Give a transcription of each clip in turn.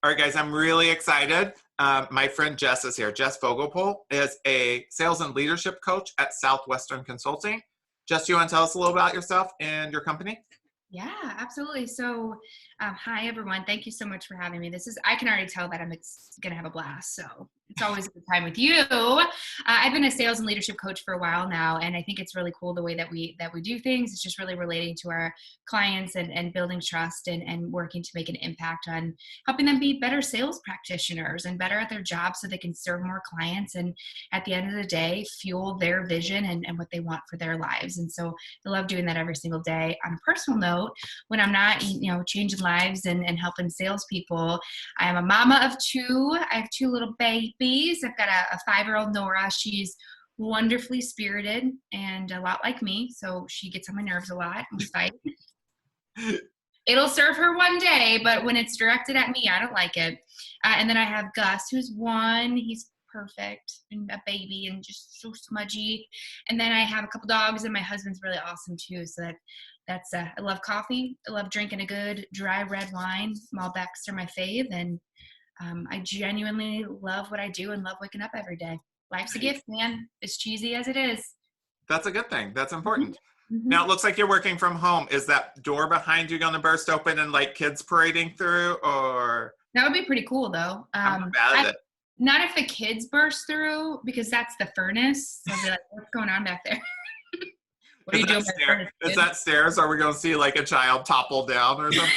All right, guys, I'm really excited. My friend Jess is here. Jess Vogelpohl is a sales and leadership coach at Southwestern Consulting. Jess, you want to tell us a little about yourself and your company? Yeah, absolutely. So, hi everyone. Thank you so much for having me. I can already tell that I'm going to have a blast. So it's always a good time with you. I've been a sales and leadership coach for a while now, and I think it's really cool the way that we do things. It's just really relating to our clients and building trust and working to make an impact on helping them be better sales practitioners and better at their job so they can serve more clients and at the end of the day, fuel their vision and what they want for their lives. And so I love doing that every single day. On a personal note, when I'm not, changing lives and helping salespeople, I am a mama of two. I have two little babies. I've got a 5-year-old Nora. She's wonderfully spirited and a lot like me. So she gets on my nerves a lot and we fight. It'll serve her one day, but when it's directed at me, I don't like it. And then I have Gus, who's 1. He's perfect and a baby and just so smudgy. And then I have a couple dogs, and my husband's really awesome too. So that's I love coffee. I love drinking a good dry red wine. Malbecs are my fave, and I genuinely love what I do and love waking up every day. Life's a gift, man. As cheesy as it is. That's a good thing. That's important. Mm-hmm. Now, it looks like you're working from home. Is that door behind you going to burst open and like kids parading through, or? That would be pretty cool, though. I'm not bad at it. Not if the kids burst through, because that's the furnace. So I'll be like, what's going on back there? What are you doing? Is that stairs? Are we going to see like a child topple down or something?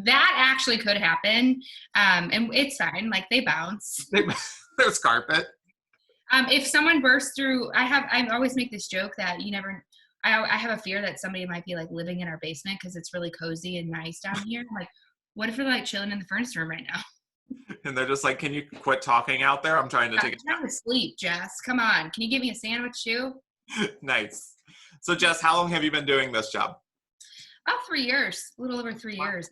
That actually could happen. And it's fine. Like they bounce. There's carpet. If someone bursts through, I always make this joke that I have a fear that somebody might be like living in our basement because it's really cozy and nice down here. I'm like, what if they're like chilling in the furnace room right now? And they're just like, can you quit talking out there? I'm trying to take a nap. I'm trying to sleep, Jess. Come on. Can you give me a sandwich too? Nice. So Jess, how long have you been doing this job? About 3 years, a little over 3 years.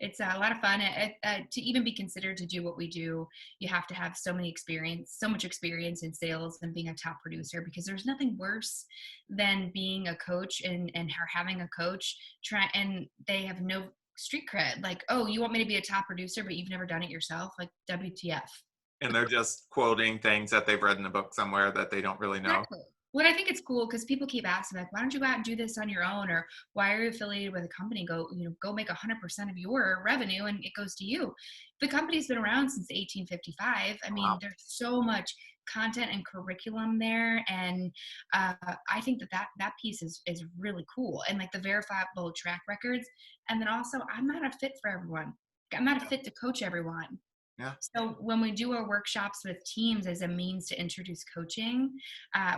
It's a lot of fun. To even be considered to do what we do, you have to have so much experience in sales and being a top producer, because there's nothing worse than being a coach and having a coach and they have no street cred. Like, oh, you want me to be a top producer, but you've never done it yourself? Like, WTF. And they're just quoting things that they've read in a book somewhere that they don't really know. Exactly. Well, I think it's cool because people keep asking, like, why don't you go out and do this on your own? Or why are you affiliated with a company? Go make 100% of your revenue and it goes to you. The company's been around since 1855. I mean, There's so much content and curriculum there. And I think that piece is really cool. And like the verifiable track records. And then also, I'm not a fit for everyone. I'm not a fit to coach everyone. Yeah. So when we do our workshops with teams as a means to introduce coaching,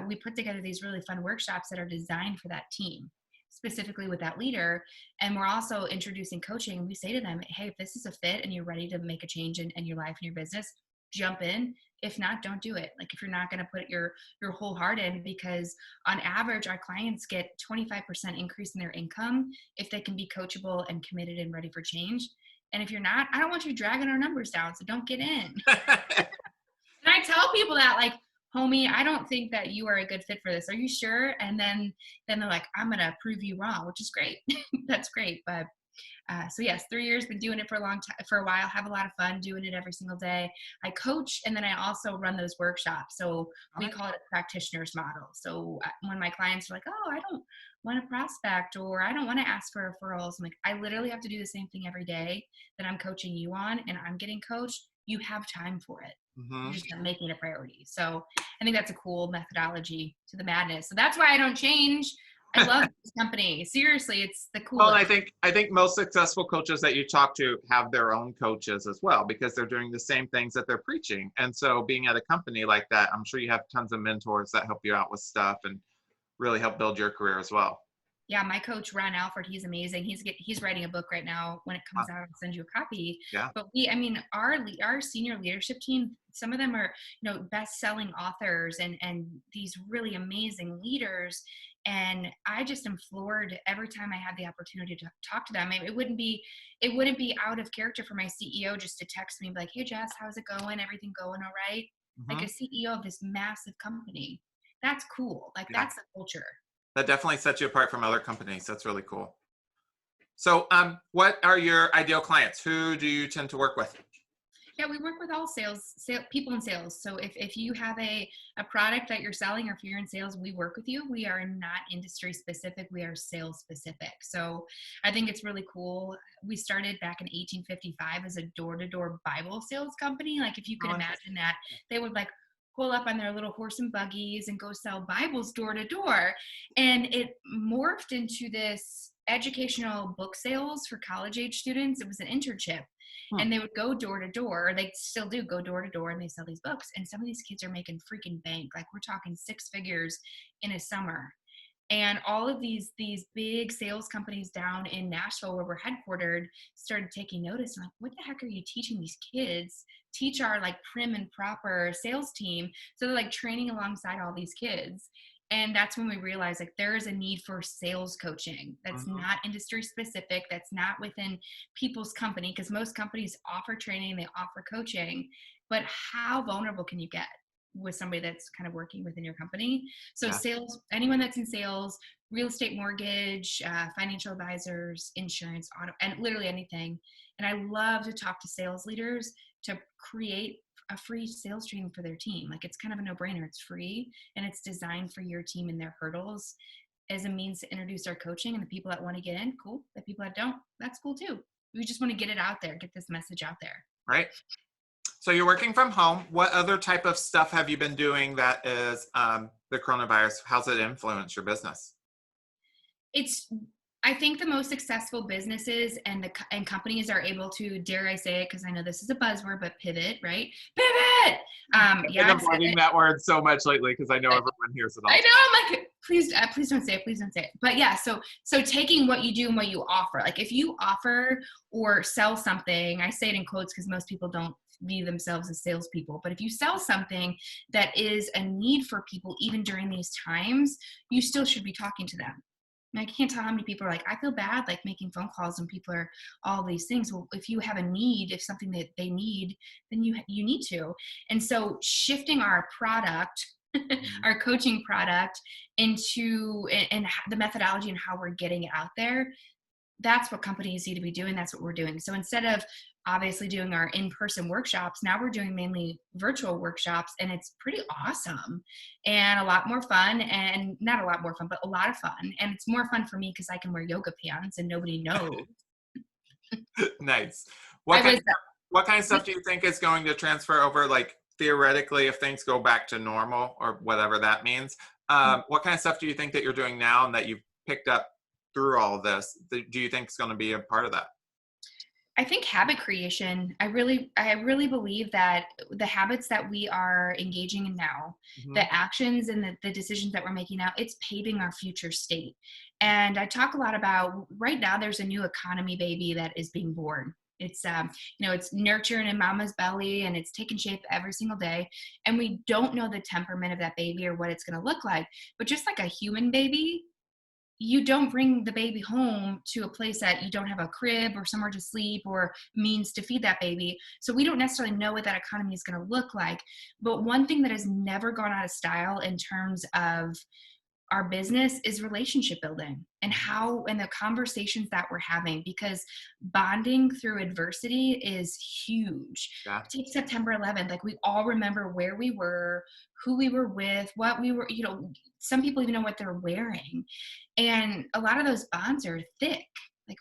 we put together these really fun workshops that are designed for that team, specifically with that leader. And we're also introducing coaching. We say to them, hey, if this is a fit and you're ready to make a change in your life and your business, jump in. If not, don't do it. Like if you're not going to put your whole heart in, because on average, our clients get 25% increase in their income if they can be coachable and committed and ready for change. And if you're not, I don't want you dragging our numbers down, so don't get in. And I tell people that, like, homie, I don't think that you are a good fit for this. Are you sure? And then they're like, I'm going to prove you wrong, which is great. That's great. But so yes, 3 years, been doing it for a while, have a lot of fun doing it every single day. I coach, and then I also run those workshops. So we call it a practitioner's model. So when my clients are like, oh, I don't want to prospect, or I don't want to ask for referrals, I'm like, I literally have to do the same thing every day that I'm coaching you on, and I'm getting coached. You have time for it. Mm-hmm. You're just not making it a priority. So I think that's a cool methodology to the madness. So that's why I don't change. I love this company. Seriously, it's the coolest. Well, I think most successful coaches that you talk to have their own coaches as well, because they're doing the same things that they're preaching. And so being at a company like that, I'm sure you have tons of mentors that help you out with stuff and really help build your career as well. Yeah, my coach, Ron Alford, he's amazing. He's writing a book right now. When it comes out, I'll send you a copy. Yeah. But our senior leadership team, some of them are, best-selling authors and these really amazing leaders. And I just am floored every time I have the opportunity to talk to them. It wouldn't be out of character for my CEO just to text me and be like, hey, Jess, how's it going? Everything going all right? Mm-hmm. Like a CEO of this massive company. That's cool. Like that's the culture. That definitely sets you apart from other companies. That's really cool. So what are your ideal clients? Who do you tend to work with? Yeah, we work with all people in sales. So if you have a product that you're selling, or if you're in sales, we work with you. We are not industry specific. We are sales specific. So I think it's really cool. We started back in 1855 as a door-to-door Bible sales company. Like, if you can imagine that, they would like pull up on their little horse and buggies and go sell Bibles door to door. And it morphed into this educational book sales for college age students. It was an internship. And they would go door to door. They still do go door to door, and they sell these books. And some of these kids are making freaking bank. Like, we're talking 6 figures in a summer. And all of these big sales companies down in Nashville, where we're headquartered, started taking notice. I'm like, what the heck are you teaching these kids? Teach our like prim and proper sales team. So they're like training alongside all these kids. And that's when we realized, like, there is a need for sales coaching that's not industry specific, that's not within people's company, because most companies offer training, they offer coaching, but how vulnerable can you get with somebody that's kind of working within your company? So sales, anyone that's in sales, real estate, mortgage, financial advisors, insurance, auto, and literally anything. And I love to talk to sales leaders to create a free sales training for their team. Like, it's kind of a no-brainer. It's free, and it's designed for your team and their hurdles as a means to introduce our coaching. And the people that want to get in, cool. The people that don't, that's cool too. We just want to get it out there, get this message out there. Right. So you're working from home. What other type of stuff have you been doing that is the coronavirus? How's it influenced your business? I think the most successful businesses and companies are able to, dare I say it, because I know this is a buzzword, but pivot, right? Pivot. I've been avoiding that word so much lately because I know everyone hears it all. I know. I'm like, please don't say it. Please don't say it. But yeah, so taking what you do and what you offer. Like, if you offer or sell something, I say it in quotes because most people don't view themselves as salespeople. But if you sell something that is a need for people, even during these times, you still should be talking to them. I can't tell how many people are like, I feel bad like making phone calls and people are all these things. Well, if you have a need, if something that they need, then you need to. And so shifting our product, our coaching product into and the methodology and how we're getting it out there, that's what companies need to be doing. That's what we're doing. So instead of obviously doing our in-person workshops, now we're doing mainly virtual workshops, and it's pretty awesome and a lot more fun, and not a lot more fun, but a lot of fun. And it's more fun for me because I can wear yoga pants and nobody knows. Nice. What kind of stuff do you think is going to transfer over, like theoretically, if things go back to normal or whatever that means? What kind of stuff do you think that you're doing now and that you've picked up through all of this, do you think is going to be a part of that? I think habit creation. I really believe that the habits that we are engaging in now, the actions and the decisions that we're making now, it's paving our future state. And I talk a lot about, right now, there's a new economy baby that is being born. It's, it's nurturing in mama's belly, and it's taking shape every single day. And we don't know the temperament of that baby or what it's going to look like. But just like a human baby, you don't bring the baby home to a place that you don't have a crib or somewhere to sleep or means to feed that baby. So we don't necessarily know what that economy is going to look like. But one thing that has never gone out of style in terms of our business is relationship building and the conversations that we're having, because bonding through adversity is huge. Yeah. Take September 11th. Like, we all remember where we were, who we were with, what we were, some people even know what they're wearing. And a lot of those bonds are thick. Like,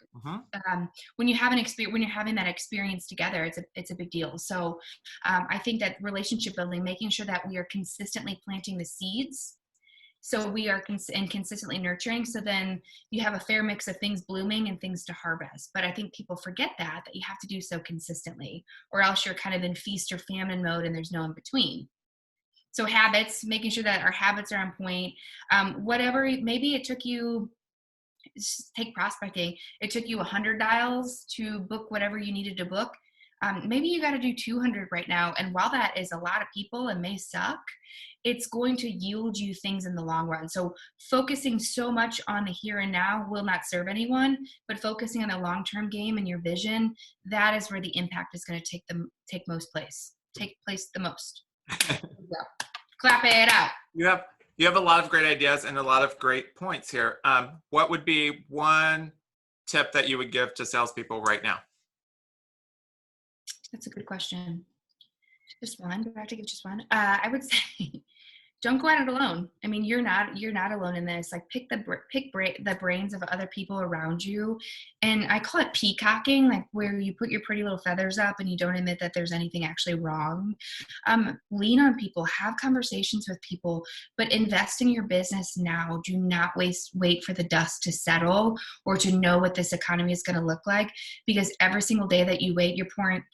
when you have when you're having that experience together, it's a big deal. So I think that relationship building, making sure that we are consistently planting the seeds, so we are consistently nurturing. So then you have a fair mix of things blooming and things to harvest. But I think people forget that you have to do so consistently, or else you're kind of in feast or famine mode and there's no in between. So habits, making sure that our habits are on point. Whatever, maybe it took you, take prospecting, it took you 100 dials to book whatever you needed to book. Maybe you got to do 200 right now. And while that is a lot of people and may suck, it's going to yield you things in the long run. So focusing so much on the here and now will not serve anyone, but focusing on the long-term game and your vision, that is where the impact is going to take place the most. Clap it out. You have a lot of great ideas and a lot of great points here. What would be one tip that you would give to salespeople right now? That's a good question. Just one? Do I have to give just one? I would say don't go at it alone. I mean, you're not alone in this. Like pick the brains of other people around you. And I call it peacocking, like where you put your pretty little feathers up and you don't admit that there's anything actually wrong. Lean on people, have conversations with people, but invest in your business now. Do not wait for the dust to settle or to know what this economy is going to look like, because every single day that you wait, you're pouring,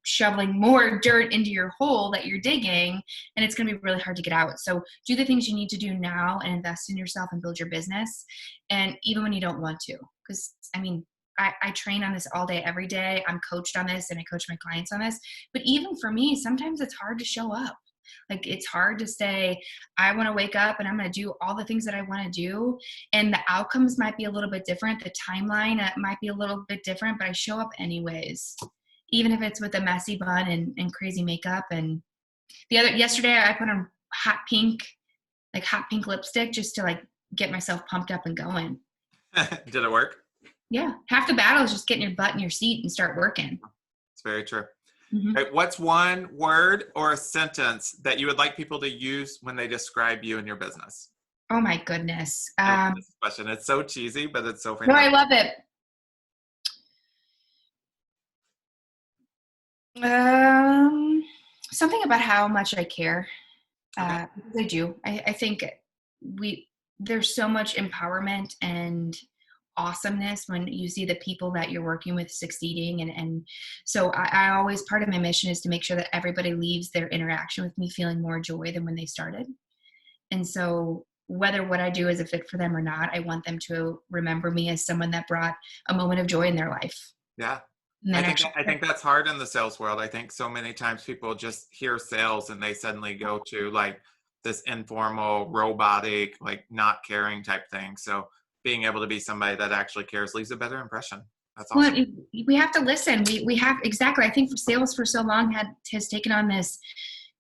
shoveling more dirt into your hole that you're digging, and it's going to be really hard to get out. So do the things you need to do now and invest in yourself and build your business. And even when you don't want to, because I mean, I train on this all day, every day. I'm coached on this and I coach my clients on this. But even for me, sometimes it's hard to show up. Like it's hard to say, I want to wake up and I'm going to do all the things that I want to do. And the outcomes might be a little bit different. The timeline might be a little bit different, but I show up anyways, even if it's with a messy bun and crazy makeup. And yesterday I put on hot pink lipstick just to like get myself pumped up and going. Did it work? Yeah. Half the battle is just getting your butt in your seat and start working. It's very true. Mm-hmm. Right, what's one word or a sentence that you would like people to use when they describe you and your business? Oh my goodness. I love this question. It's so cheesy, but it's so fantastic. No, I love it. Something about how much I care. Okay. I do. I think there's so much empowerment and awesomeness when you see the people that you're working with succeeding. And so I always, part of my mission is to make sure that everybody leaves their interaction with me feeling more joy than when they started. And so whether what I do is a fit for them or not, I want them to remember me as someone that brought a moment of joy in their life. Yeah. I think that's hard in the sales world. I think so many times people just hear sales and they suddenly go to like this informal, robotic, like not caring type thing. So being able to be somebody that actually cares leaves a better impression. That's awesome. Well, we have to listen. We have, exactly. I think sales for so long has taken on this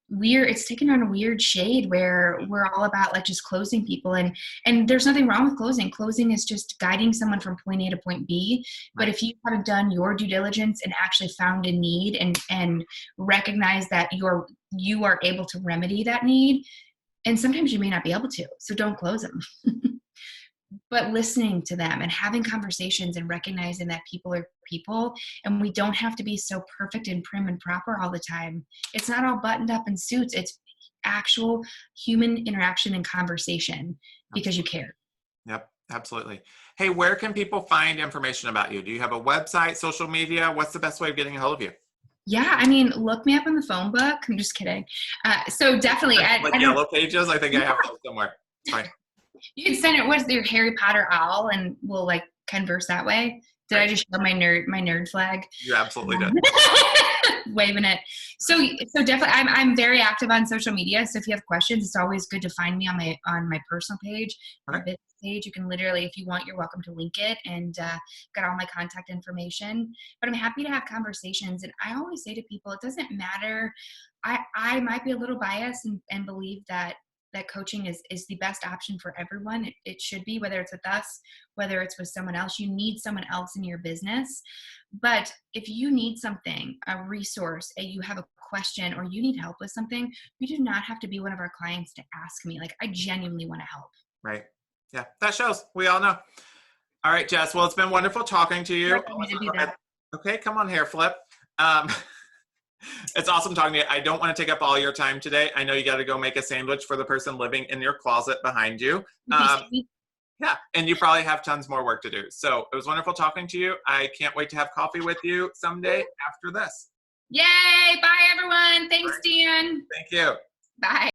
it's taken on a weird shade where we're all about like just closing people, and there's nothing wrong with closing is just guiding someone from point A to point B. But if you haven't done your due diligence and actually found a need and recognize that you are able to remedy that need, and sometimes you may not be able to, so don't close them. But listening to them and having conversations and recognizing that people are people, and we don't have to be so perfect and prim and proper all the time. It's not all buttoned up in suits. It's actual human interaction and conversation because you care. Yep, absolutely. Hey, where can people find information about you? Do you have a website, social media? What's the best way of getting a hold of you? Yeah, I mean, look me up in the phone book. I'm just kidding. So definitely. Like Yellow Pages? I think I have those somewhere. Fine. You can send it with your Harry Potter owl and we'll like converse that way. Did I just show my nerd flag? You absolutely did. Waving it. So definitely I'm very active on social media. So if you have questions, it's always good to find me on my personal page, my business page. You can literally, if you want, you're welcome to link it, and got all my contact information. But I'm happy to have conversations. And I always say to people, it doesn't matter. I might be a little biased and believe that coaching is the best option for everyone. It should be, whether it's with us, whether it's with someone else. You need someone else in your business. But if you need something, a resource, you have a question, or you need help with something, you do not have to be one of our clients to ask me. Like, I genuinely want to help. Right. Yeah, that shows. We all know. All right, Jess. Well, it's been wonderful talking to you. Okay, come on here, Flip. It's awesome talking to you. I don't want to take up all your time today. I know you got to go make a sandwich for the person living in your closet behind you. Yeah, and you probably have tons more work to do. So it was wonderful talking to you. I can't wait to have coffee with you someday after this. Yay! Bye, everyone. Thanks, Dan. Thank you. Bye.